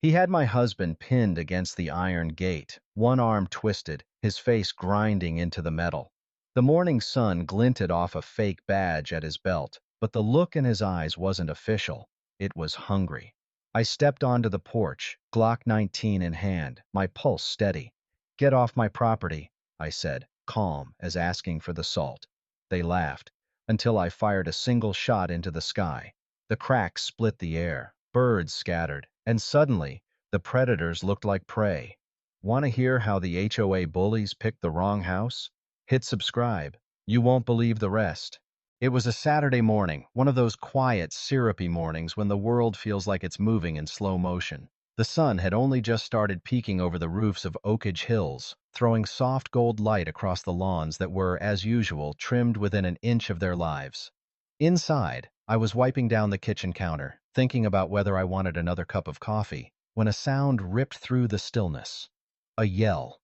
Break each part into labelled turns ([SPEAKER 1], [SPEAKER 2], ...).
[SPEAKER 1] He had my husband pinned against the iron gate, one arm twisted, his face grinding into the metal. The morning sun glinted off a fake badge at his belt, but the look in his eyes wasn't official. It was hungry. I stepped onto the porch, Glock 19 in hand, my pulse steady. "Get off my property," I said, calm as asking for the salt. They laughed, until I fired a single shot into the sky. The cracks split the air, birds scattered, and suddenly, the predators looked like prey. Want to hear how the HOA bullies picked the wrong house? Hit subscribe. You won't believe the rest. It was a Saturday morning, one of those quiet, syrupy mornings when the world feels like it's moving in slow motion. The sun had only just started peeking over the roofs of Oakage Hills, throwing soft gold light across the lawns that were, as usual, trimmed within an inch of their lives. Inside, I was wiping down the kitchen counter, thinking about whether I wanted another cup of coffee, when a sound ripped through the stillness. A yell.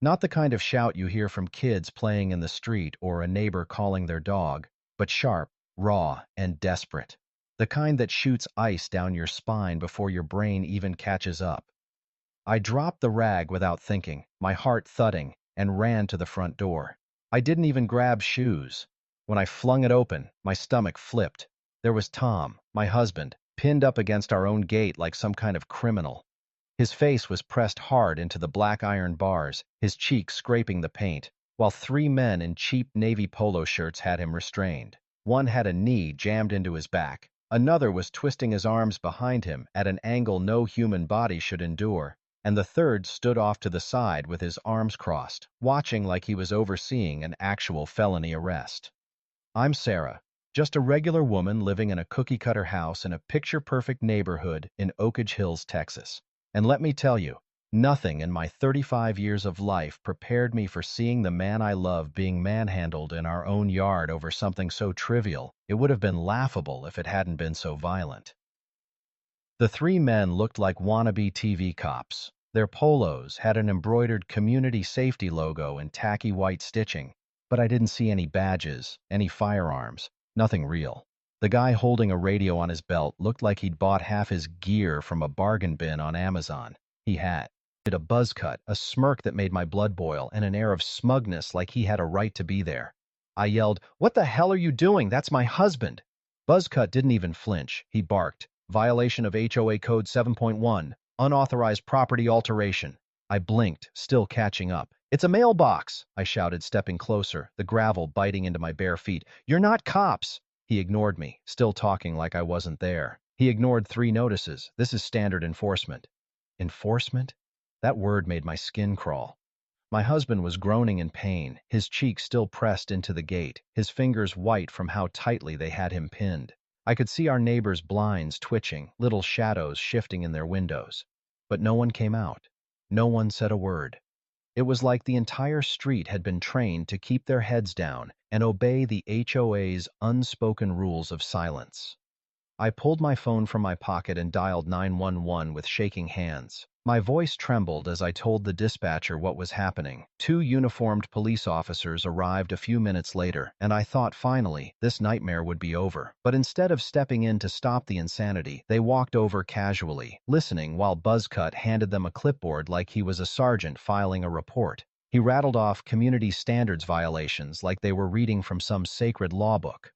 [SPEAKER 1] Not the kind of shout you hear from kids playing in the street or a neighbor calling their dog, but sharp, raw, and desperate. The kind that shoots ice down your spine before your brain even catches up. I dropped the rag without thinking, my heart thudding, and ran to the front door. I didn't even grab shoes. When I flung it open, my stomach flipped. There was Tom, my husband, pinned up against our own gate like some kind of criminal. His face was pressed hard into the black iron bars, his cheeks scraping the paint, while three men in cheap navy polo shirts had him restrained. One had a knee jammed into his back. Another was twisting his arms behind him at an angle no human body should endure, and the third stood off to the side with his arms crossed, watching like he was overseeing an actual felony arrest. I'm Sarah, just a regular woman living in a cookie-cutter house in a picture-perfect neighborhood in Oakage Hills, Texas. And let me tell you, nothing in my 35 years of life prepared me for seeing the man I love being manhandled in our own yard over something so trivial. It would have been laughable if it hadn't been so violent. The three men looked like wannabe TV cops. Their polos had an embroidered community safety logo in tacky white stitching, but I didn't see any badges, any firearms, nothing real. The guy holding a radio on his belt looked like he'd bought half his gear from a bargain bin on Amazon. He had a buzz cut, a smirk that made my blood boil, and an air of smugness like he had a right to be there. I yelled, "What the hell are you doing? That's my husband!" Buzzcut didn't even flinch. He barked, "Violation of HOA Code 7.1, unauthorized property alteration." I blinked, still catching up. "It's a mailbox!" I shouted, stepping closer, the gravel biting into my bare feet. "You're not cops!" He ignored me, still talking like I wasn't there. He ignored three notices. "This is standard enforcement." Enforcement? That word made my skin crawl. My husband was groaning in pain, his cheek still pressed into the gate, his fingers white from how tightly they had him pinned. I could see our neighbors' blinds twitching, little shadows shifting in their windows. But no one came out. No one said a word. It was like the entire street had been trained to keep their heads down and obey the HOA's unspoken rules of silence. I pulled my phone from my pocket and dialed 911 with shaking hands. My voice trembled as I told the dispatcher what was happening. Two uniformed police officers arrived a few minutes later, and I thought finally this nightmare would be over. But instead of stepping in to stop the insanity, they walked over casually, listening while Buzzcut handed them a clipboard like he was a sergeant filing a report. He rattled off community standards violations like they were reading from some sacred law book.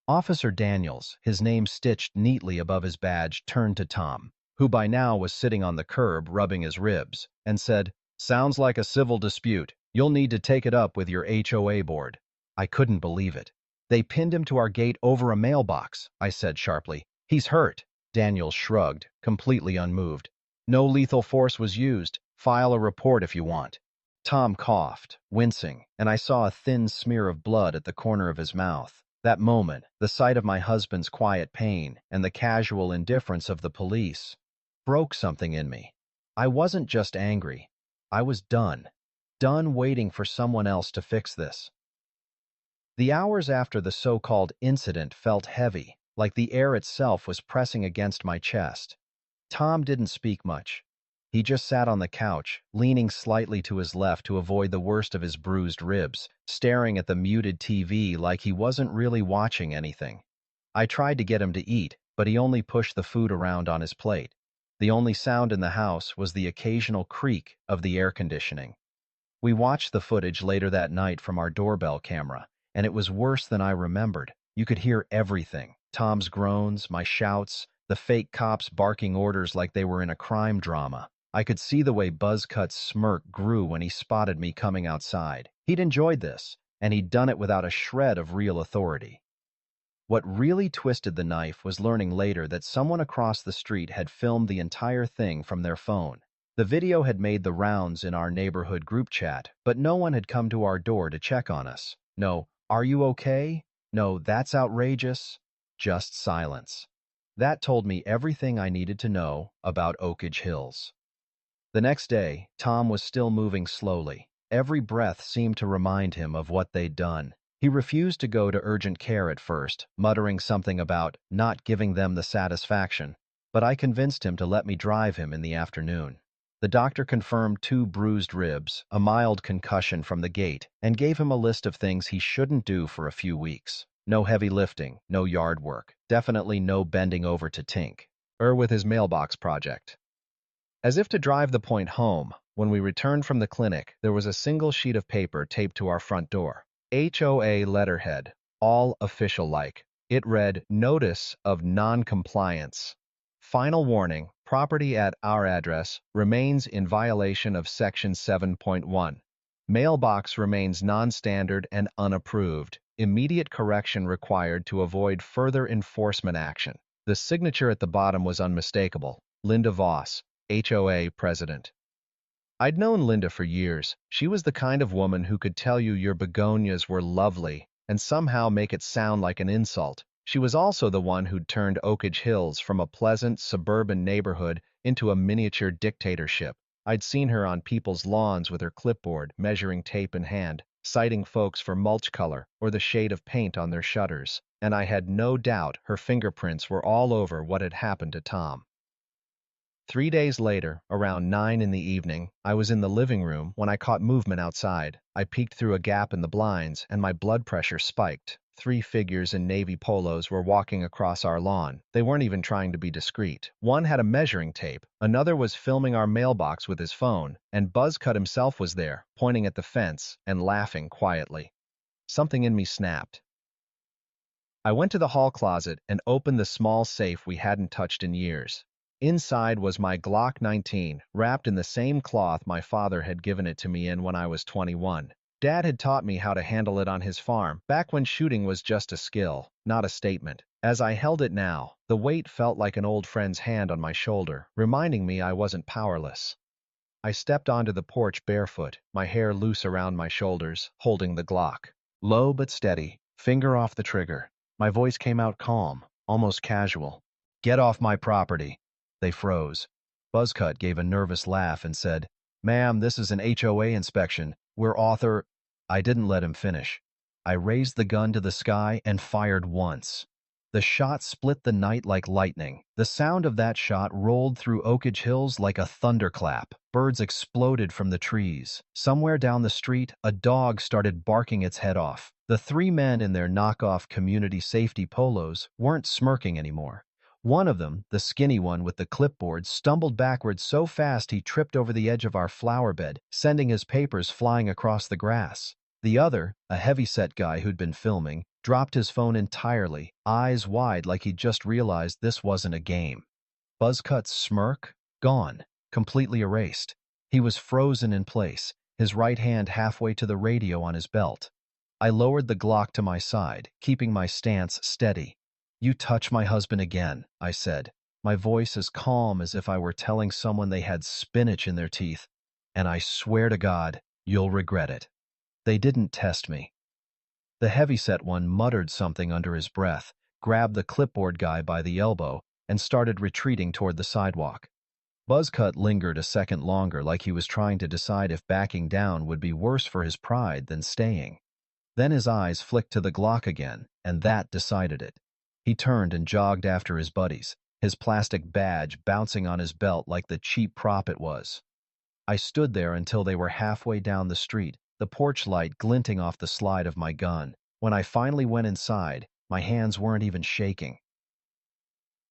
[SPEAKER 1] Officer Daniels, his name stitched neatly above his badge, turned to Tom, who by now was sitting on the curb rubbing his ribs, and said, "Sounds like a civil dispute. You'll need to take it up with your HOA board." I couldn't believe it. "They pinned him to our gate over a mailbox," I said sharply. "He's hurt." Daniels shrugged, completely unmoved. "No lethal force was used. File a report if you want." Tom coughed, wincing, and I saw a thin smear of blood at the corner of his mouth. That moment, the sight of my husband's quiet pain and the casual indifference of the police broke something in me. I wasn't just angry. I was done. Done waiting for someone else to fix this. The hours after the so-called incident felt heavy, like the air itself was pressing against my chest. Tom didn't speak much. He just sat on the couch, leaning slightly to his left to avoid the worst of his bruised ribs, staring at the muted TV like he wasn't really watching anything. I tried to get him to eat, but he only pushed the food around on his plate. The only sound in the house was the occasional creak of the air conditioning. We watched the footage later that night from our doorbell camera, and it was worse than I remembered. You could hear everything: Tom's groans, my shouts, the fake cops barking orders like they were in a crime drama. I could see the way Buzzcut's smirk grew when he spotted me coming outside. He'd enjoyed this, and he'd done it without a shred of real authority. What really twisted the knife was learning later that someone across the street had filmed the entire thing from their phone. The video had made the rounds in our neighborhood group chat, but no one had come to our door to check on us. No, "Are you okay?" No, "That's outrageous." Just silence. That told me everything I needed to know about Oak Ridge Hills. The next day, Tom was still moving slowly. Every breath seemed to remind him of what they'd done. He refused to go to urgent care at first, muttering something about not giving them the satisfaction, but I convinced him to let me drive him in the afternoon. The doctor confirmed 2 bruised ribs, a mild concussion from the gate, and gave him a list of things he shouldn't do for a few weeks. No heavy lifting, no yard work, definitely no bending over to Tink, or with his mailbox project. As if to drive the point home, when we returned from the clinic, there was a single sheet of paper taped to our front door. HOA letterhead, all official-like. It read, "Notice of non-compliance. Final warning, property at our address remains in violation of Section 7.1. Mailbox remains non-standard and unapproved. Immediate correction required to avoid further enforcement action." The signature at the bottom was unmistakable. Linda Voss, HOA president. I'd known Linda for years. She was the kind of woman who could tell you your begonias were lovely and somehow make it sound like an insult. She was also the one who'd turned Oak Ridge Hills from a pleasant suburban neighborhood into a miniature dictatorship. I'd seen her on people's lawns with her clipboard, measuring tape in hand, citing folks for mulch color or the shade of paint on their shutters, and I had no doubt her fingerprints were all over what had happened to Tom. 3 days later, around 9 in the evening, I was in the living room when I caught movement outside. I peeked through a gap in the blinds, and my blood pressure spiked. 3 figures in navy polos were walking across our lawn. They weren't even trying to be discreet. One had a measuring tape, another was filming our mailbox with his phone, and Buzzcut himself was there, pointing at the fence and laughing quietly. Something in me snapped. I went to the hall closet and opened the small safe we hadn't touched in years. Inside was my Glock 19, wrapped in the same cloth my father had given it to me in when I was 21. Dad had taught me how to handle it on his farm, back when shooting was just a skill, not a statement. As I held it now, the weight felt like an old friend's hand on my shoulder, reminding me I wasn't powerless. I stepped onto the porch barefoot, my hair loose around my shoulders, holding the Glock. Low but steady, finger off the trigger. My voice came out calm, almost casual. "Get off my property." They froze. Buzzcut gave a nervous laugh and said, "Ma'am, this is an HOA inspection. We're author—" I didn't let him finish. I raised the gun to the sky and fired once. The shot split the night like lightning. The sound of that shot rolled through Oak Ridge Hills like a thunderclap. Birds exploded from the trees. Somewhere down the street, a dog started barking its head off. The 3 men in their knockoff community safety polos weren't smirking anymore. One of them, the skinny one with the clipboard, stumbled backwards so fast he tripped over the edge of our flower bed, sending his papers flying across the grass. The other, a heavy-set guy who'd been filming, dropped his phone entirely, eyes wide like he'd just realized this wasn't a game. Buzzcut's smirk? Gone. Completely erased. He was frozen in place, his right hand halfway to the radio on his belt. I lowered the Glock to my side, keeping my stance steady. "You touch my husband again," I said, my voice as calm as if I were telling someone they had spinach in their teeth, "and I swear to God, you'll regret it." They didn't test me. The heavyset one muttered something under his breath, grabbed the clipboard guy by the elbow, and started retreating toward the sidewalk. Buzzcut lingered a second longer like he was trying to decide if backing down would be worse for his pride than staying. Then his eyes flicked to the Glock again, and that decided it. He turned and jogged after his buddies, his plastic badge bouncing on his belt like the cheap prop it was. I stood there until they were halfway down the street, the porch light glinting off the slide of my gun. When I finally went inside, my hands weren't even shaking.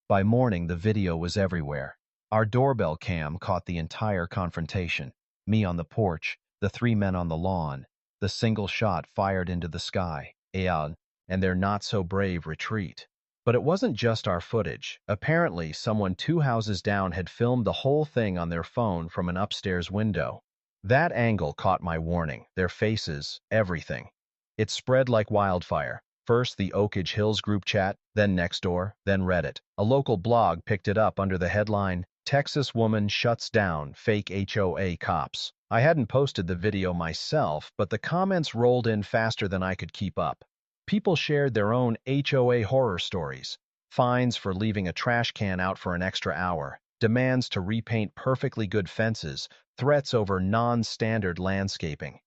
[SPEAKER 1] By morning, the video was everywhere. Our doorbell cam caught the entire confrontation. Me on the porch, the three men on the lawn, the single shot fired into the sky, and their not-so-brave retreat. But it wasn't just our footage. Apparently, someone two houses down had filmed the whole thing on their phone from an upstairs window. That angle caught my warning, their faces, everything. It spread like wildfire. First the Oak Ridge Hills group chat, then Nextdoor, then Reddit. A local blog picked it up under the headline, Texas Woman Shuts Down Fake HOA Cops. I hadn't posted the video myself, but the comments rolled in faster than I could keep up. People shared their own HOA horror stories. Fines for leaving a trash can out for an extra hour, demands to repaint perfectly good fences, threats over non-standard landscaping.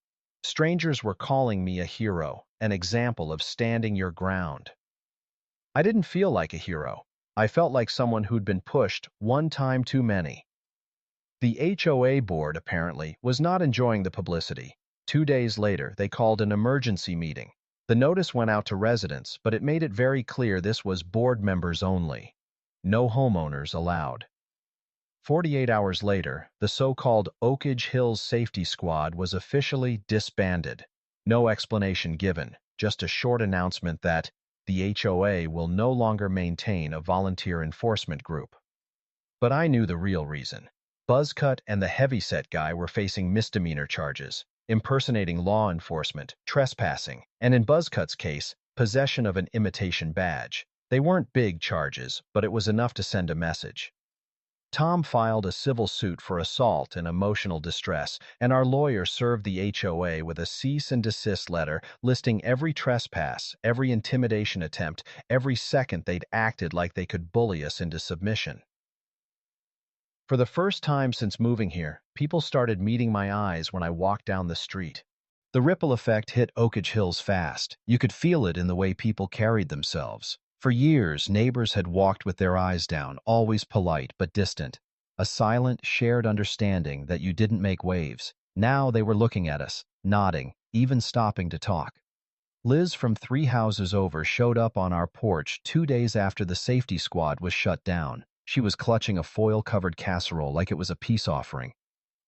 [SPEAKER 1] Strangers were calling me a hero, an example of standing your ground. I didn't feel like a hero. I felt like someone who'd been pushed one time too many. The HOA board, apparently, was not enjoying the publicity. 2 days later, they called an emergency meeting. The notice went out to residents, but it made it very clear this was board members only. No homeowners allowed. 48 hours later, the so-called Oak Ridge Hills Safety Squad was officially disbanded. No explanation given, just a short announcement that the HOA will no longer maintain a volunteer enforcement group. But I knew the real reason. Buzzcut and the heavyset guy were facing misdemeanor charges, impersonating law enforcement, trespassing, and in Buzzcut's case, possession of an imitation badge. They weren't big charges, but it was enough to send a message. Tom filed a civil suit for assault and emotional distress, and our lawyer served the HOA with a cease and desist letter listing every trespass, every intimidation attempt, every second they'd acted like they could bully us into submission. For the first time since moving here, people started meeting my eyes when I walked down the street. The ripple effect hit Oak Ridge Hills fast. You could feel it in the way people carried themselves. For years, neighbors had walked with their eyes down, always polite but distant. A silent, shared understanding that you didn't make waves. Now they were looking at us, nodding, even stopping to talk. Liz from 3 houses over showed up on our porch 2 days after the safety squad was shut down. She was clutching a foil-covered casserole like it was a peace offering.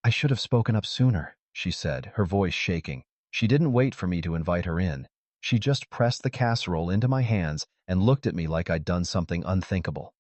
[SPEAKER 1] "I should have spoken up sooner," she said, her voice shaking. She didn't wait for me to invite her in. She just pressed the casserole into my hands and looked at me like I'd done something unthinkable.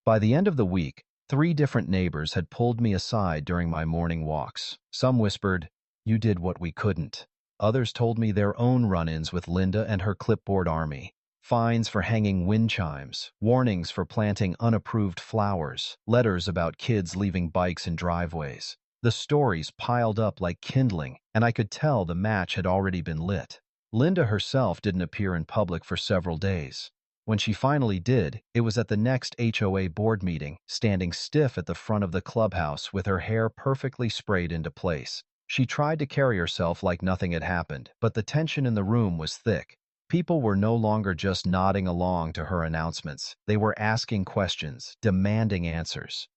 [SPEAKER 1] By the end of the week, 3 different neighbors had pulled me aside during my morning walks. Some whispered, "You did what we couldn't." Others told me their own run-ins with Linda and her clipboard army. Fines for hanging wind chimes, warnings for planting unapproved flowers, letters about kids leaving bikes in driveways. The stories piled up like kindling, and I could tell the match had already been lit. Linda herself didn't appear in public for several days. When she finally did, it was at the next HOA board meeting, standing stiff at the front of the clubhouse with her hair perfectly sprayed into place. She tried to carry herself like nothing had happened, but the tension in the room was thick. People were no longer just nodding along to her announcements. They were asking questions, demanding answers.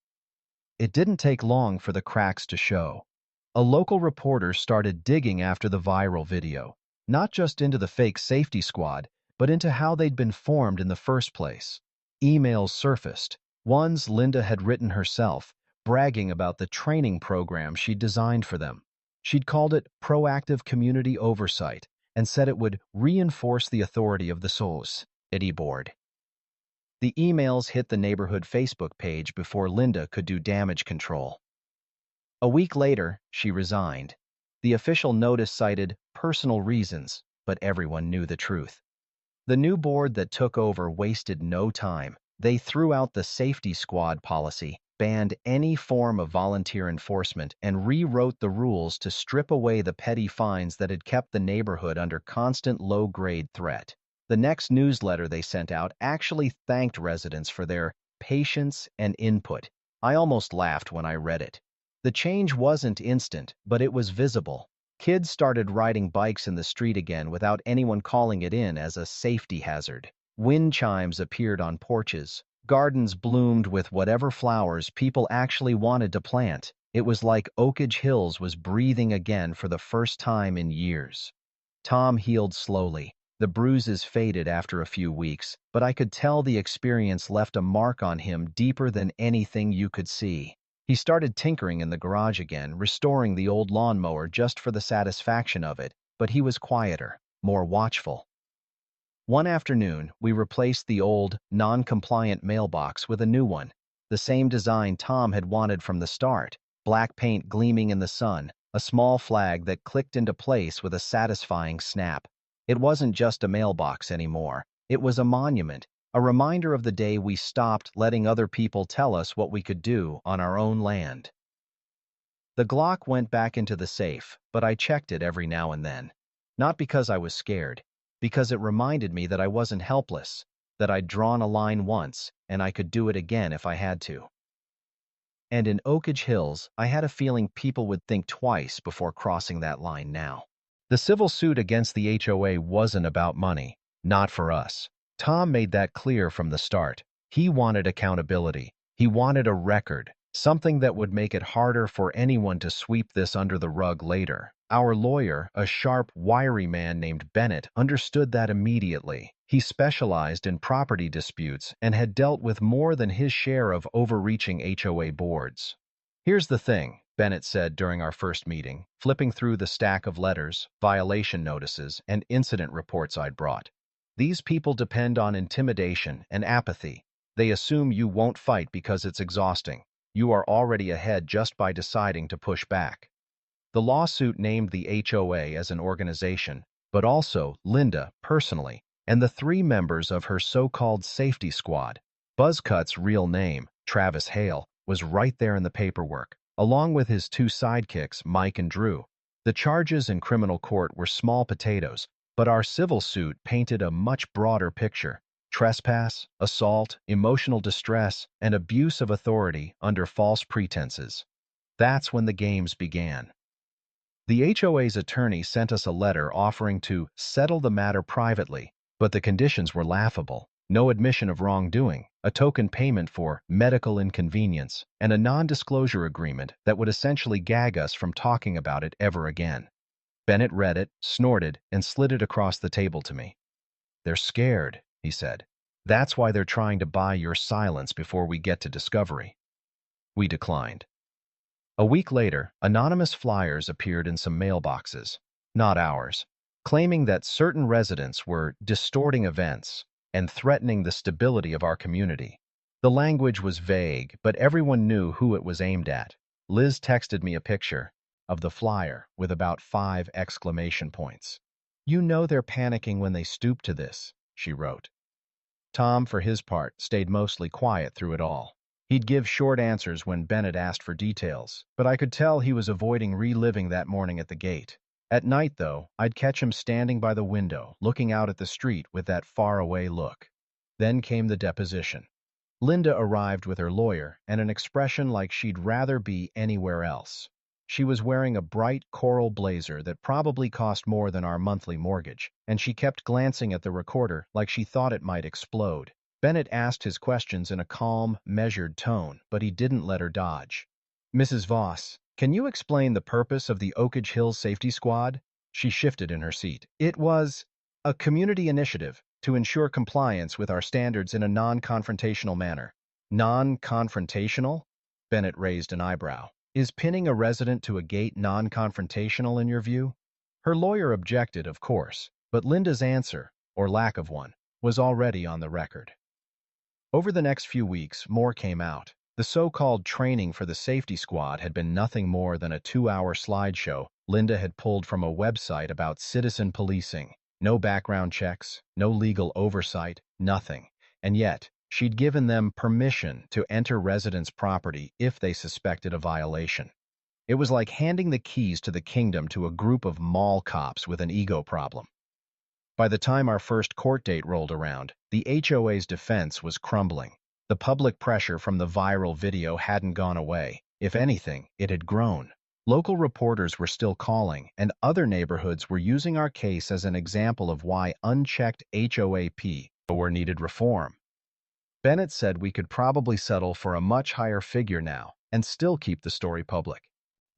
[SPEAKER 1] It didn't take long for the cracks to show. A local reporter started digging after the viral video, not just into the fake safety squad, but into how they'd been formed in the first place. Emails surfaced, ones Linda had written herself, bragging about the training program she'd designed for them. She'd called it proactive community oversight, and said it would reinforce the authority of the HOA board. The emails hit the neighborhood Facebook page before Linda could do damage control. A week later, she resigned. The official notice cited personal reasons, but everyone knew the truth. The new board that took over wasted no time. They threw out the safety squad policy, banned any form of volunteer enforcement, and rewrote the rules to strip away the petty fines that had kept the neighborhood under constant low-grade threat. The next newsletter they sent out actually thanked residents for their patience and input. I almost laughed when I read it. The change wasn't instant, but it was visible. Kids started riding bikes in the street again without anyone calling it in as a safety hazard. Wind chimes appeared on porches. Gardens bloomed with whatever flowers people actually wanted to plant. It was like Oak Ridge Hills was breathing again for the first time in years. Tom healed slowly. The bruises faded after a few weeks, but I could tell the experience left a mark on him deeper than anything you could see. He started tinkering in the garage again, restoring the old lawnmower just for the satisfaction of it, but he was quieter, more watchful. One afternoon, we replaced the old, non-compliant mailbox with a new one, the same design Tom had wanted from the start, black paint gleaming in the sun, a small flag that clicked into place with a satisfying snap. It wasn't just a mailbox anymore. It was a monument, a reminder of the day we stopped letting other people tell us what we could do on our own land. The Glock went back into the safe, but I checked it every now and then. Not because I was scared, because it reminded me that I wasn't helpless, that I'd drawn a line once, and I could do it again if I had to. And in Oak Ridge Hills, I had a feeling people would think twice before crossing that line now. The civil suit against the HOA wasn't about money, not for us. Tom made that clear from the start. He wanted accountability. He wanted a record, something that would make it harder for anyone to sweep this under the rug later. Our lawyer, a sharp, wiry man named Bennett, understood that immediately. He specialized in property disputes and had dealt with more than his share of overreaching HOA boards. "Here's the thing," Bennett said during our first meeting, flipping through the stack of letters, violation notices, and incident reports I'd brought. "These people depend on intimidation and apathy. They assume you won't fight because it's exhausting. You are already ahead just by deciding to push back." The lawsuit named the HOA as an organization, but also Linda personally, and the three members of her so-called safety squad. Buzzcut's real name, Travis Hale, was right there in the paperwork, along with his two sidekicks, Mike and Drew. The charges in criminal court were small potatoes, but our civil suit painted a much broader picture: trespass, assault, emotional distress, and abuse of authority under false pretenses. That's when the games began. The HOA's attorney sent us a letter offering to settle the matter privately, but the conditions were laughable. No admission of wrongdoing, a token payment for medical inconvenience, and a non-disclosure agreement that would essentially gag us from talking about it ever again. Bennett read it, snorted, and slid it across the table to me. "They're scared," he said. "That's why they're trying to buy your silence before we get to discovery." We declined. A week later, anonymous flyers appeared in some mailboxes, not ours, claiming that certain residents were distorting events and threatening the stability of our community. The language was vague, but everyone knew who it was aimed at. Liz texted me a picture of the flyer with about 5 exclamation points. "You know they're panicking when they stoop to this," she wrote. Tom, for his part, stayed mostly quiet through it all. He'd give short answers when Bennett asked for details, but I could tell he was avoiding reliving that morning at the gate. At night, though, I'd catch him standing by the window, looking out at the street with that faraway look. Then came the deposition. Linda arrived with her lawyer and an expression like she'd rather be anywhere else. She was wearing a bright coral blazer that probably cost more than our monthly mortgage, and she kept glancing at the recorder like she thought it might explode. Bennett asked his questions in a calm, measured tone, but he didn't let her dodge. "Mrs. Voss, can you explain the purpose of the Oak Ridge Hills Safety Squad?" She shifted in her seat. "It was a community initiative to ensure compliance with our standards in a non-confrontational manner." "Non-confrontational?" Bennett raised an eyebrow. "Is pinning a resident to a gate non-confrontational in your view?" Her lawyer objected, of course, but Linda's answer, or lack of one, was already on the record. Over the next few weeks, more came out. The so-called training for the safety squad had been nothing more than a 2-hour slideshow Linda had pulled from a website about citizen policing. No background checks, no legal oversight, nothing. And yet, she'd given them permission to enter residents' property if they suspected a violation. It was like handing the keys to the kingdom to a group of mall cops with an ego problem. By the time our first court date rolled around, the HOA's defense was crumbling. The public pressure from the viral video hadn't gone away. If anything, it had grown. Local reporters were still calling, and other neighborhoods were using our case as an example of why unchecked HOAP were needed reform. Bennett said we could probably settle for a much higher figure now and still keep the story public.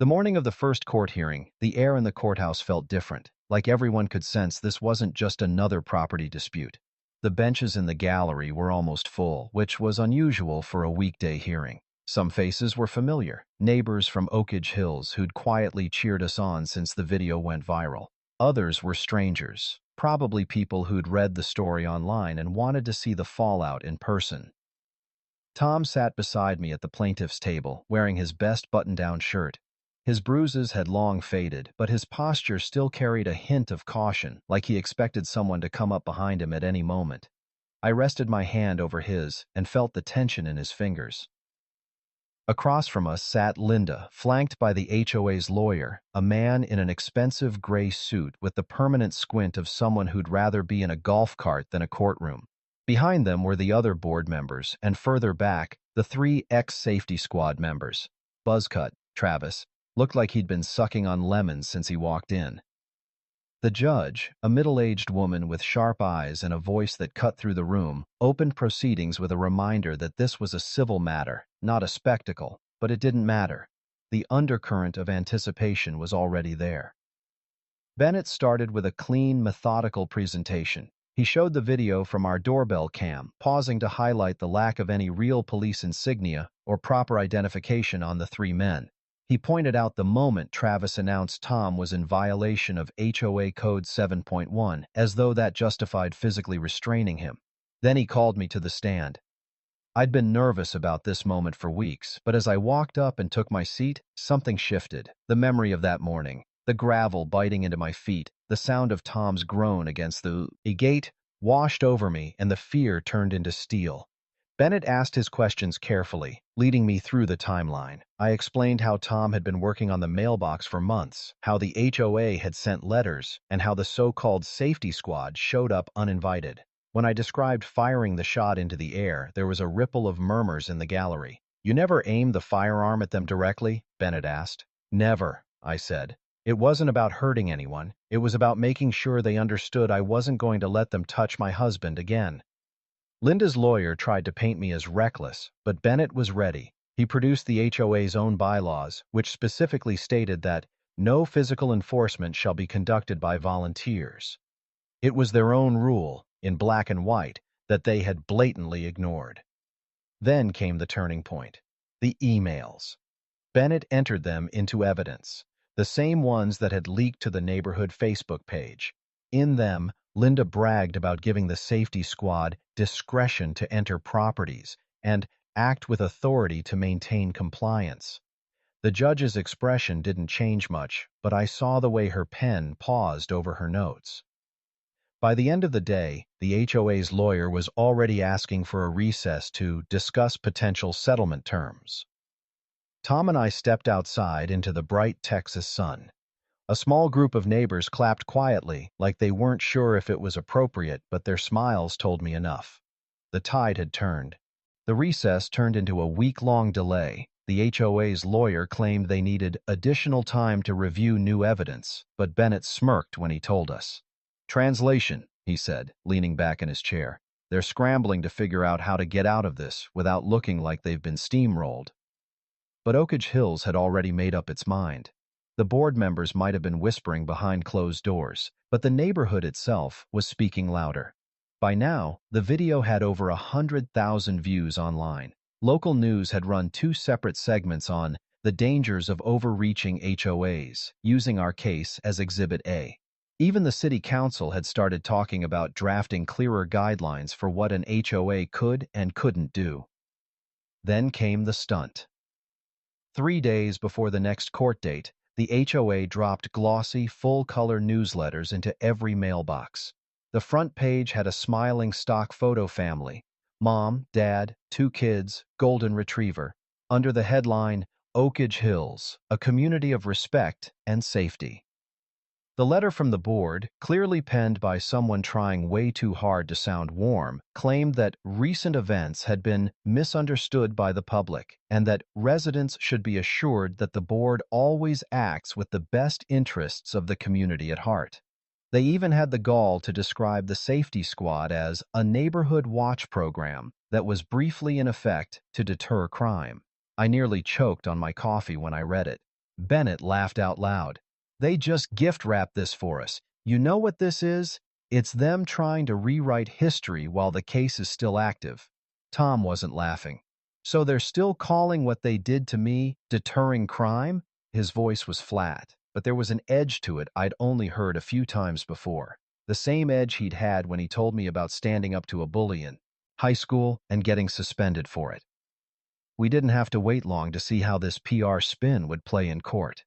[SPEAKER 1] The morning of the first court hearing, the air in the courthouse felt different. like everyone could sense this wasn't just another property dispute. The benches in the gallery were almost full, which was unusual for a weekday hearing. Some faces were familiar, neighbors from Oak Ridge Hills who'd quietly cheered us on since the video went viral. Others were strangers, probably people who'd read the story online and wanted to see the fallout in person. Tom sat beside me at the plaintiff's table, wearing his best button-down shirt. His bruises had long faded, but his posture still carried a hint of caution, like he expected someone to come up behind him at any moment. I rested my hand over his and felt the tension in his fingers. Across from us sat Linda, flanked by the HOA's lawyer, a man in an expensive gray suit with the permanent squint of someone who'd rather be in a golf cart than a courtroom. Behind them were the other board members, and further back, the three ex-safety squad members. Buzzcut, Travis, looked like he'd been sucking on lemons since he walked in. The judge, a middle-aged woman with sharp eyes and a voice that cut through the room, opened proceedings with a reminder that this was a civil matter, not a spectacle, but it didn't matter. The undercurrent of anticipation was already there. Bennett started with a clean, methodical presentation. He showed the video from our doorbell cam, pausing to highlight the lack of any real police insignia or proper identification on the three men. He pointed out the moment Travis announced Tom was in violation of HOA Code 7.1, as though that justified physically restraining him. Then he called me to the stand. I'd been nervous about this moment for weeks, but as I walked up and took my seat, something shifted. The memory of that morning, the gravel biting into my feet, the sound of Tom's groan against the gate washed over me, and the fear turned into steel. Bennett asked his questions carefully, leading me through the timeline. I explained how Tom had been working on the mailbox for months, how the HOA had sent letters, and how the so-called safety squad showed up uninvited. When I described firing the shot into the air, there was a ripple of murmurs in the gallery. "You never aimed the firearm at them directly?" Bennett asked. "Never," I said. "It wasn't about hurting anyone. It was about making sure they understood I wasn't going to let them touch my husband again." Linda's lawyer tried to paint me as reckless, but Bennett was ready. He produced the HOA's own bylaws, which specifically stated that no physical enforcement shall be conducted by volunteers. It was their own rule, in black and white, that they had blatantly ignored. Then came the turning point. The emails. Bennett entered them into evidence, the same ones that had leaked to the neighborhood Facebook page. In them, Linda bragged about giving the safety squad discretion to enter properties and act with authority to maintain compliance. The judge's expression didn't change much, but I saw the way her pen paused over her notes. By the end of the day, the HOA's lawyer was already asking for a recess to discuss potential settlement terms. Tom and I stepped outside into the bright Texas sun. A small group of neighbors clapped quietly, like they weren't sure if it was appropriate, but their smiles told me enough. The tide had turned. The recess turned into a week-long delay. The HOA's lawyer claimed they needed additional time to review new evidence, but Bennett smirked when he told us. "Translation," he said, leaning back in his chair. "They're scrambling to figure out how to get out of this without looking like they've been steamrolled." But Oak Ridge Hills had already made up its mind. The board members might have been whispering behind closed doors, but the neighborhood itself was speaking louder. By now, the video had over 100,000 views online. Local news had run 2 separate segments on the dangers of overreaching HOAs, using our case as Exhibit A. Even the city council had started talking about drafting clearer guidelines for what an HOA could and couldn't do. Then came the stunt. 3 days before the next court date, the HOA dropped glossy, full-color newsletters into every mailbox. The front page had a smiling stock photo family: mom, dad, 2 kids, golden retriever. Under the headline, "Oak Ridge Hills, a community of respect and safety." The letter from the board, clearly penned by someone trying way too hard to sound warm, claimed that recent events had been misunderstood by the public and that residents should be assured that the board always acts with the best interests of the community at heart. They even had the gall to describe the safety squad as a neighborhood watch program that was briefly in effect to deter crime. I nearly choked on my coffee when I read it. Bennett laughed out loud. "They just gift-wrapped this for us. You know what this is? It's them trying to rewrite history while the case is still active. Tom wasn't laughing. So they're still calling what they did to me deterring crime? His voice was flat, but there was an edge to it I'd only heard a few times before. The same edge he'd had when he told me about standing up to a bully in high school and getting suspended for it. We didn't have to wait long to see how this PR spin would play in court.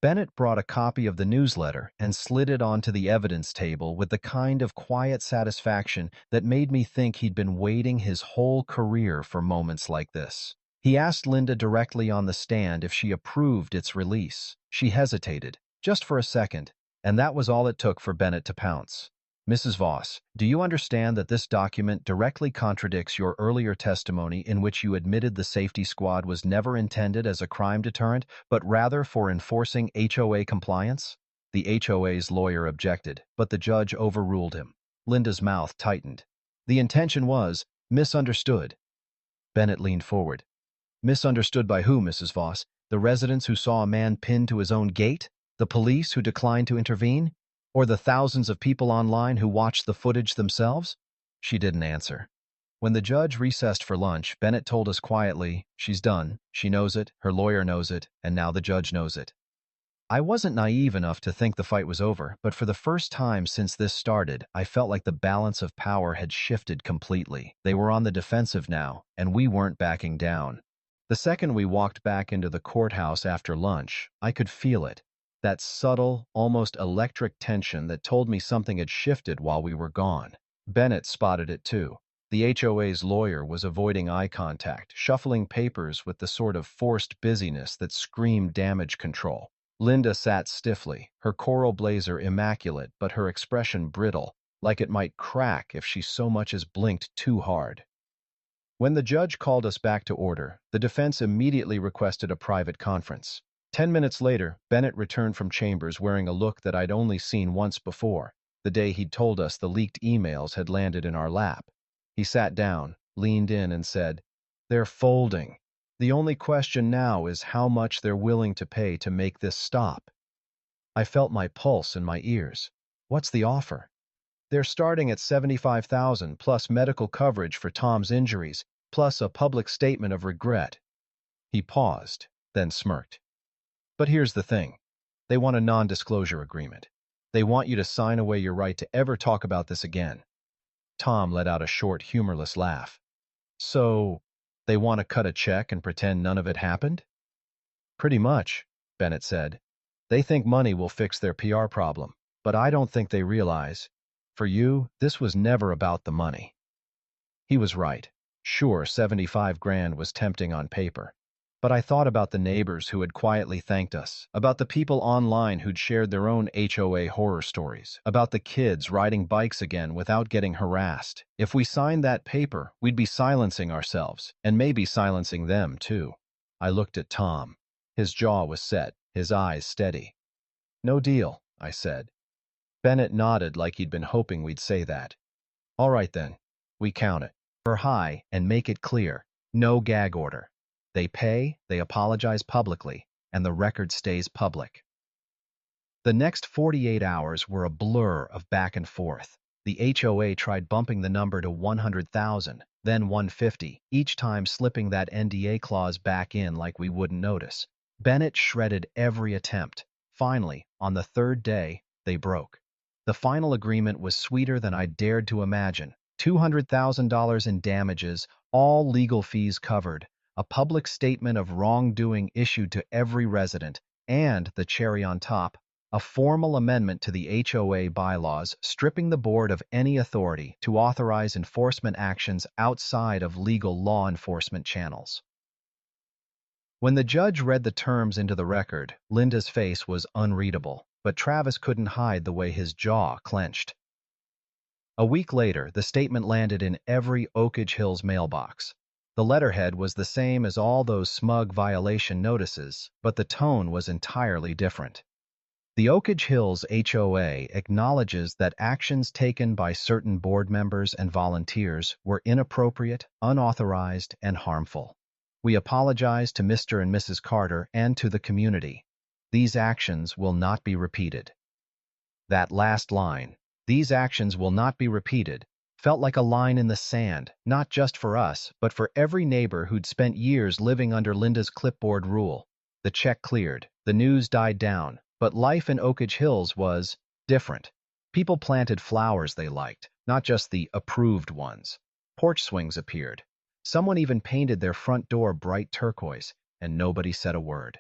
[SPEAKER 1] Bennett brought a copy of the newsletter and slid it onto the evidence table with the kind of quiet satisfaction that made me think he'd been waiting his whole career for moments like this. He asked Linda directly on the stand if she approved its release. She hesitated, just for a second, and that was all it took for Bennett to pounce. Mrs. Voss, do you understand that this document directly contradicts your earlier testimony in which you admitted the safety squad was never intended as a crime deterrent, but rather for enforcing HOA compliance? The HOA's lawyer objected, but the judge overruled him. Linda's mouth tightened. The intention was misunderstood. Bennett leaned forward. Misunderstood by who, Mrs. Voss? The residents who saw a man pinned to his own gate? The police who declined to intervene? Or the thousands of people online who watched the footage themselves? She didn't answer. When the judge recessed for lunch, Bennett told us quietly, she's done, she knows it, her lawyer knows it, and now the judge knows it. I wasn't naive enough to think the fight was over, but for the first time since this started, I felt like the balance of power had shifted completely. They were on the defensive now, and we weren't backing down. The second we walked back into the courthouse after lunch, I could feel it. That subtle, almost electric tension that told me something had shifted while we were gone. Bennett spotted it too. The HOA's lawyer was avoiding eye contact, shuffling papers with the sort of forced busyness that screamed damage control. Linda sat stiffly, her coral blazer immaculate but her expression brittle, like it might crack if she so much as blinked too hard. When the judge called us back to order, the defense immediately requested a private conference. 10 minutes later, Bennett returned from chambers wearing a look that I'd only seen once before, the day he'd told us the leaked emails had landed in our lap. He sat down, leaned in, and said, "They're folding. The only question now is how much they're willing to pay to make this stop." I felt my pulse in my ears. What's the offer? They're starting at $75,000 plus medical coverage for Tom's injuries, plus a public statement of regret. He paused, then smirked. But here's the thing. They want a non-disclosure agreement. They want you to sign away your right to ever talk about this again. Tom let out a short, humorless laugh. So, they want to cut a check and pretend none of it happened? Pretty much, Bennett said. They think money will fix their PR problem, but I don't think they realize. For you, this was never about the money. He was right. Sure, 75 grand was tempting on paper. But I thought about the neighbors who had quietly thanked us, about the people online who'd shared their own HOA horror stories, about the kids riding bikes again without getting harassed. If we signed that paper, we'd be silencing ourselves, and maybe silencing them, too. I looked at Tom. His jaw was set, his eyes steady. No deal, I said. Bennett nodded like he'd been hoping we'd say that. All right then, we count it. For high, and make it clear. No gag order. They pay, they apologize publicly, and the record stays public. The next 48 hours were a blur of back and forth. The HOA tried bumping the number to 100,000, then 150, each time slipping that NDA clause back in like we wouldn't notice. Bennett shredded every attempt. Finally, on the third day, they broke. The final agreement was sweeter than I dared to imagine. $200,000 in damages, all legal fees covered, a public statement of wrongdoing issued to every resident, and, the cherry on top, a formal amendment to the HOA bylaws stripping the board of any authority to authorize enforcement actions outside of legal law enforcement channels. When the judge read the terms into the record, Linda's face was unreadable, but Travis couldn't hide the way his jaw clenched. A week later, the statement landed in every Oak Ridge Hills mailbox. The letterhead was the same as all those smug violation notices, but the tone was entirely different. The Oak Ridge Hills HOA acknowledges that actions taken by certain board members and volunteers were inappropriate, unauthorized, and harmful. We apologize to Mr. and Mrs. Carter and to the community. These actions will not be repeated. That last line, "These actions will not be repeated," felt like a line in the sand, not just for us, but for every neighbor who'd spent years living under Linda's clipboard rule. The check cleared, the news died down, but life in Oak Ridge Hills was different. People planted flowers they liked, not just the approved ones. Porch swings appeared. Someone even painted their front door bright turquoise, and nobody said a word.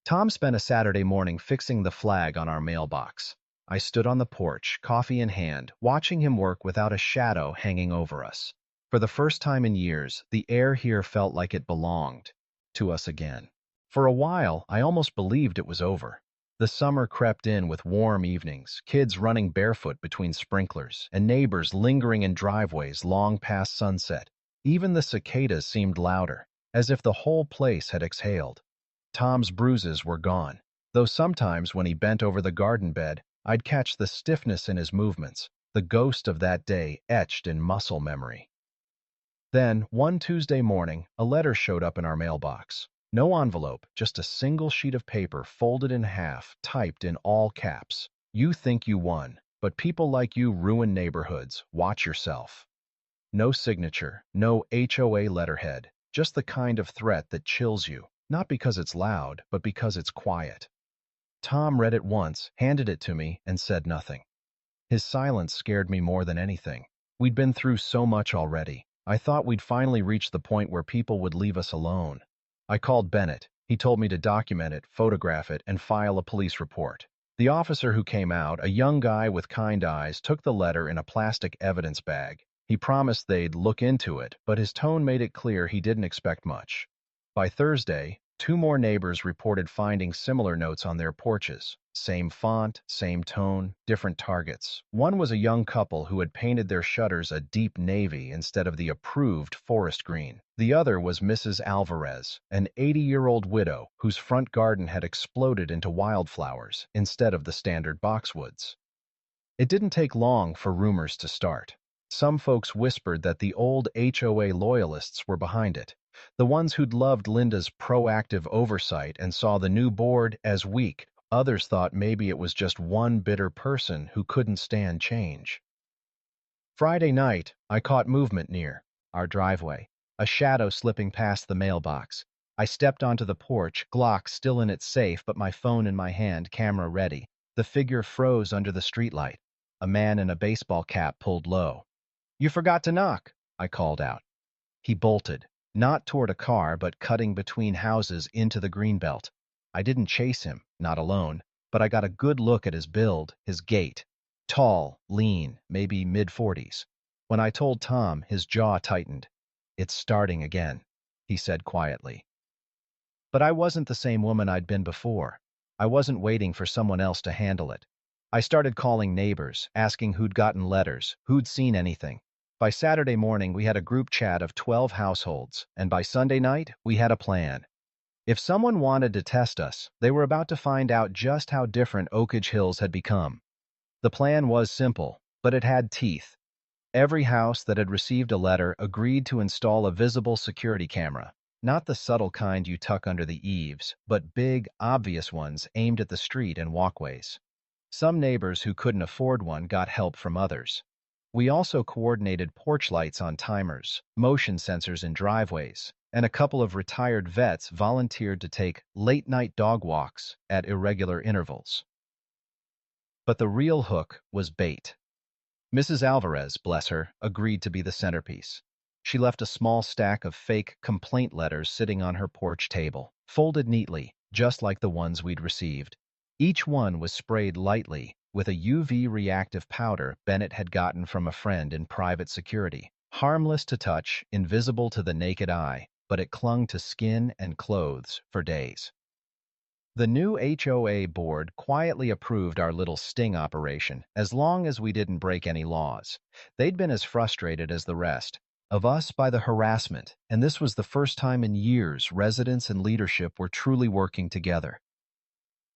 [SPEAKER 1] Tom spent a Saturday morning fixing the flag on our mailbox. I stood on the porch, coffee in hand, watching him work without a shadow hanging over us. For the first time in years, the air here felt like it belonged to us again. For a while, I almost believed it was over. The summer crept in with warm evenings, kids running barefoot between sprinklers, and neighbors lingering in driveways long past sunset. Even the cicadas seemed louder, as if the whole place had exhaled. Tom's bruises were gone, though sometimes when he bent over the garden bed, I'd catch the stiffness in his movements, the ghost of that day etched in muscle memory. Then, one Tuesday morning, a letter showed up in our mailbox. No envelope, just a single sheet of paper folded in half, typed in all caps. "You think you won, but people like you ruin neighborhoods. Watch yourself." No signature, no HOA letterhead, just the kind of threat that chills you, not because it's loud, but because it's quiet. Tom read it once, handed it to me, and said nothing. His silence scared me more than anything. We'd been through so much already. I thought we'd finally reached the point where people would leave us alone. I called Bennett. He told me to document it, photograph it, and file a police report. The officer who came out, a young guy with kind eyes, took the letter in a plastic evidence bag. He promised they'd look into it, but his tone made it clear he didn't expect much. By Thursday, two more neighbors reported finding similar notes on their porches. Same font, same tone, different targets. One was a young couple who had painted their shutters a deep navy instead of the approved forest green. The other was Mrs. Alvarez, an 80-year-old widow whose front garden had exploded into wildflowers instead of the standard boxwoods. It didn't take long for rumors to start. Some folks whispered that the old HOA loyalists were behind it, the ones who'd loved Linda's proactive oversight and saw the new board as weak. Others thought maybe it was just one bitter person who couldn't stand change. Friday night, I caught movement near our driveway, a shadow slipping past the mailbox. I stepped onto the porch, Glock still in its safe but my phone in my hand, camera ready. The figure froze under the streetlight. A man in a baseball cap pulled low. "You forgot to knock," I called out. He bolted, not toward a car, but cutting between houses into the greenbelt. I didn't chase him, not alone, but I got a good look at his build, his gait. Tall, lean, maybe mid-40s. When I told Tom, his jaw tightened. "It's starting again," he said quietly. But I wasn't the same woman I'd been before. I wasn't waiting for someone else to handle it. I started calling neighbors, asking who'd gotten letters, who'd seen anything. By Saturday morning, we had a group chat of 12 households, and by Sunday night, we had a plan. If someone wanted to test us, they were about to find out just how different Oak Ridge Hills had become. The plan was simple, but it had teeth. Every house that had received a letter agreed to install a visible security camera, not the subtle kind you tuck under the eaves, but big, obvious ones aimed at the street and walkways. Some neighbors who couldn't afford one got help from others. We also coordinated porch lights on timers, motion sensors in driveways, and a couple of retired vets volunteered to take late-night dog walks at irregular intervals. But the real hook was bait. Mrs. Alvarez, bless her, agreed to be the centerpiece. She left a small stack of fake complaint letters sitting on her porch table, folded neatly, just like the ones we'd received. Each one was sprayed lightly with a UV-reactive powder Bennett had gotten from a friend in private security. Harmless to touch, invisible to the naked eye, but it clung to skin and clothes for days. The new HOA board quietly approved our little sting operation, as long as we didn't break any laws. They'd been as frustrated as the rest of us by the harassment, and this was the first time in years residents and leadership were truly working together.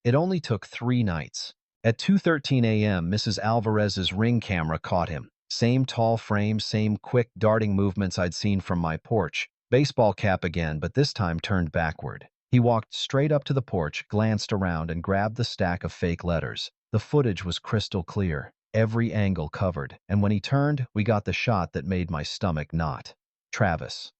[SPEAKER 1] It only took 3 nights. At 2:13 a.m., Mrs. Alvarez's Ring camera caught him. Same tall frame, same quick darting movements I'd seen from my porch. Baseball cap again, but this time turned backward. He walked straight up to the porch, glanced around, and grabbed the stack of fake letters. The footage was crystal clear, every angle covered, and when he turned, we got the shot that made my stomach knot. Travis.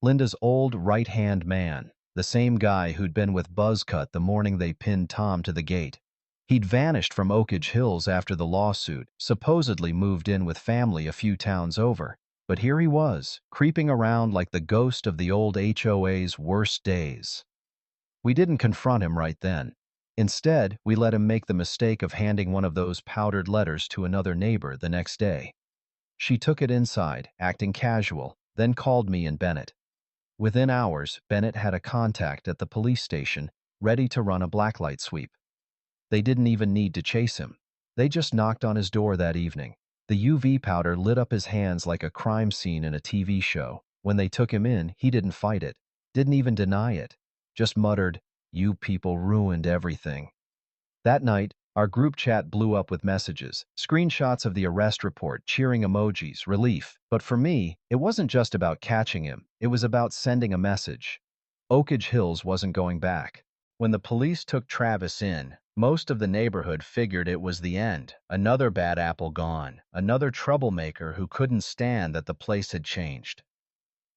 [SPEAKER 1] Linda's old right-hand man, the same guy who'd been with Buzzcut the morning they pinned Tom to the gate. He'd vanished from Oak Ridge Hills after the lawsuit, supposedly moved in with family a few towns over. But here he was, creeping around like the ghost of the old HOA's worst days. We didn't confront him right then. Instead, we let him make the mistake of handing one of those powdered letters to another neighbor the next day. She took it inside, acting casual, then called me and Bennett. Within hours, Bennett had a contact at the police station, ready to run a blacklight sweep. They didn't even need to chase him. They just knocked on his door that evening. The UV powder lit up his hands like a crime scene in a TV show. When they took him in, he didn't fight it, didn't even deny it, just muttered, "You people ruined everything." That night, our group chat blew up with messages, screenshots of the arrest report, cheering emojis, relief. But for me, it wasn't just about catching him, it was about sending a message. Oak Ridge Hills wasn't going back. When the police took Travis in, most of the neighborhood figured it was the end. Another bad apple gone, another troublemaker who couldn't stand that the place had changed.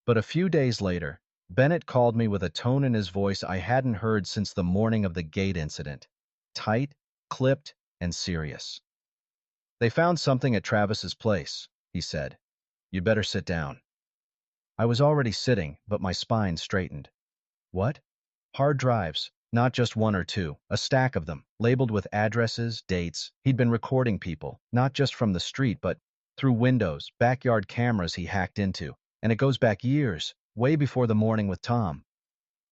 [SPEAKER 1] But a few days later, Bennett called me with a tone in his voice I hadn't heard since the morning of the gate incident. Tight, clipped, and serious. "They found something at Travis's place," he said. "You'd better sit down." I was already sitting, but my spine straightened. "What?" "Hard drives. Not just one or two, a stack of them, labeled with addresses, dates. He'd been recording people, not just from the street, but through windows, backyard cameras he hacked into. And it goes back years, way before the morning with Tom."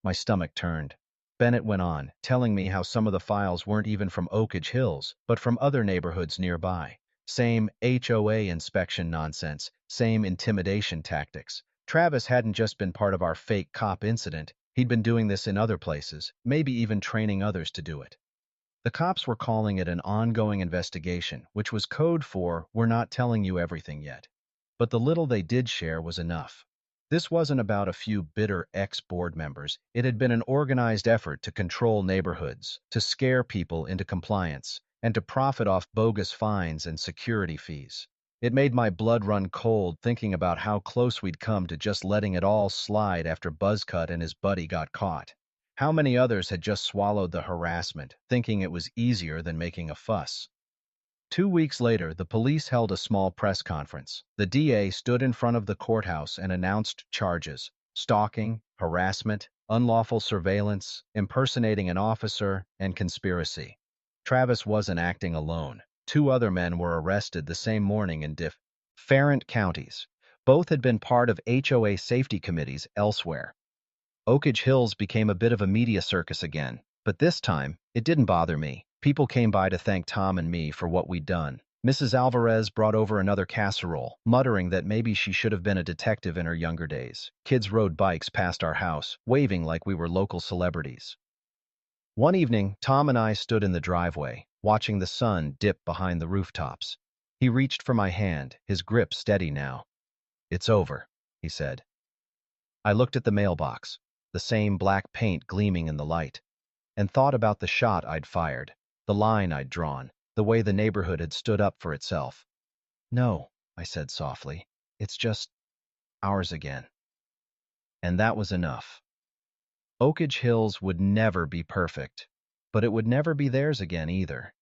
[SPEAKER 1] My stomach turned. Bennett went on, telling me how some of the files weren't even from Oak Ridge Hills, but from other neighborhoods nearby. Same HOA inspection nonsense, same intimidation tactics. Travis hadn't just been part of our fake cop incident. He'd been doing this in other places, maybe even training others to do it. The cops were calling it an ongoing investigation, which was code for "we're not telling you everything yet." But the little they did share was enough. This wasn't about a few bitter ex-board members. It had been an organized effort to control neighborhoods, to scare people into compliance, and to profit off bogus fines and security fees. It made my blood run cold thinking about how close we'd come to just letting it all slide after Buzzcut and his buddy got caught. How many others had just swallowed the harassment, thinking it was easier than making a fuss? 2 weeks later, the police held a small press conference. The DA stood in front of the courthouse and announced charges: stalking, harassment, unlawful surveillance, impersonating an officer, and conspiracy. Travis wasn't acting alone. 2 other men were arrested the same morning in different counties. Both had been part of HOA safety committees elsewhere. Oak Ridge Hills became a bit of a media circus again, but this time, it didn't bother me. People came by to thank Tom and me for what we'd done. Mrs. Alvarez brought over another casserole, muttering that maybe she should have been a detective in her younger days. Kids rode bikes past our house, waving like we were local celebrities. One evening, Tom and I stood in the driveway, watching the sun dip behind the rooftops. He reached for my hand, his grip steady now. "It's over," he said. I looked at the mailbox, the same black paint gleaming in the light, and thought about the shot I'd fired, the line I'd drawn, the way the neighborhood had stood up for itself. "No," I said softly, "it's just ours again." And that was enough. Oak Ridge Hills would never be perfect, but it would never be theirs again either.